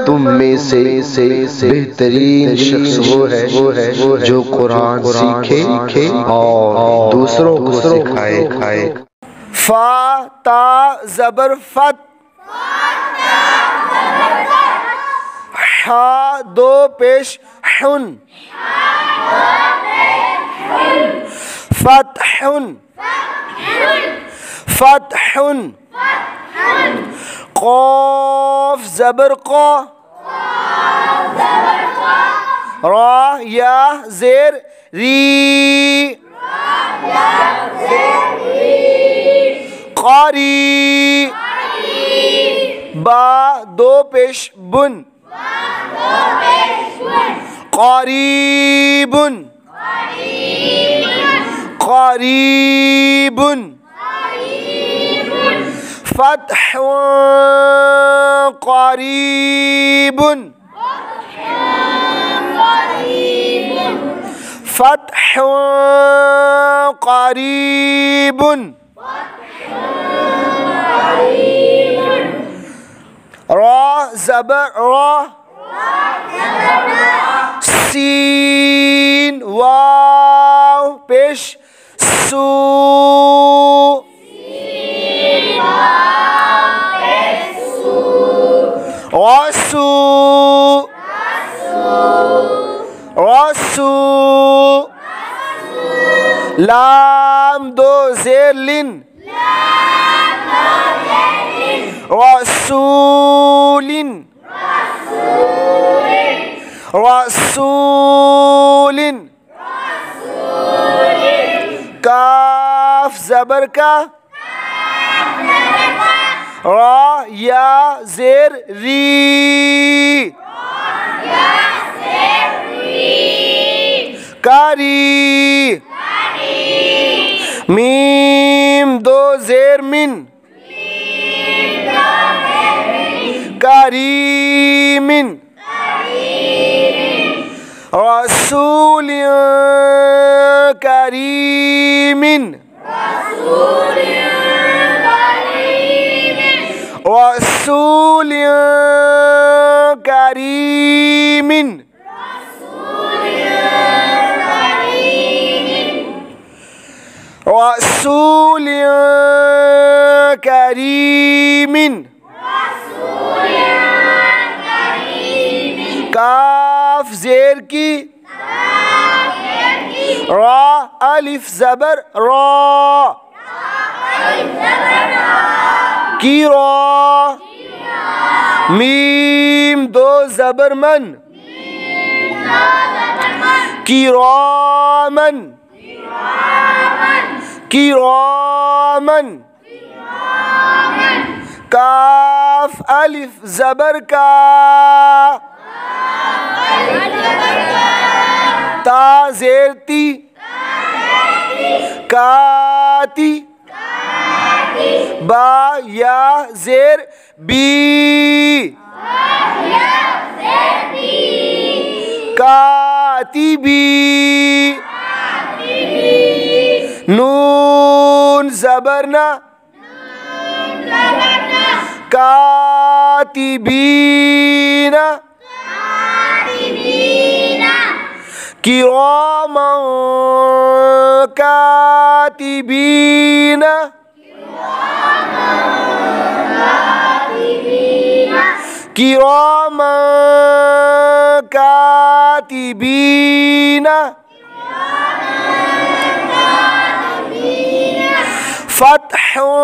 तुम में से बेहतरीन शख्स वो है जो कुरान सीखे और दूसरों को सिखाए। फा ता ज़बर फत, हा दो पेश हुन, फतहुन, फतहुन, क़ाफ ज़बर क़ा, रा या ज़ेर री, क़ारी, बा दो पेश बुन, क़रीबुन, क़रीबुन, फ़त्हुन क़रीबुन, फ़त्हुन क़रीबुन, रा ज़बर रा, सीन वाव पेश सू, रसू, रसू, लाम दो ज़ेर लिन, रसूलिन, रसूलिन, काफ ज़बर का, रा या ज़ेर री, कारी, मीम दो ज़ेर मिन, करीमिन, रसूल करीमिन, रसूल करीमिन, रसूल करीमिन, काफ ज़ेर की, रा अलिफ ज़बर रा, की रा, मीम दो ज़बर मन, किरामन, किरामन, काफ अलिफ ज़बर का, ता ज़ेर ती, काती, बा या ज़ेर बी, कातिबी, नून ज़बरना, कातिबीना, किरामन कातिबीना, किरामन कातिबीना, फ़त्हुन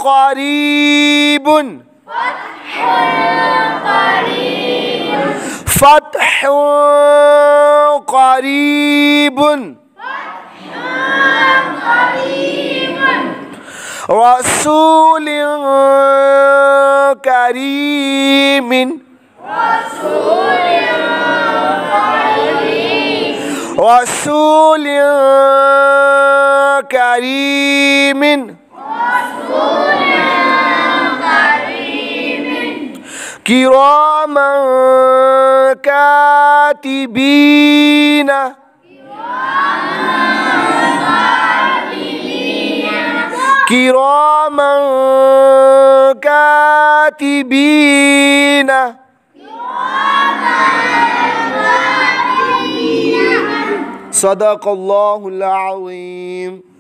क़रीबुन, फ़त्हुन क़रीबुन, रसूल करीमिन, रसूल करीमिन, किरामन كاتبين كراما كاتبين صدق الله العظيم.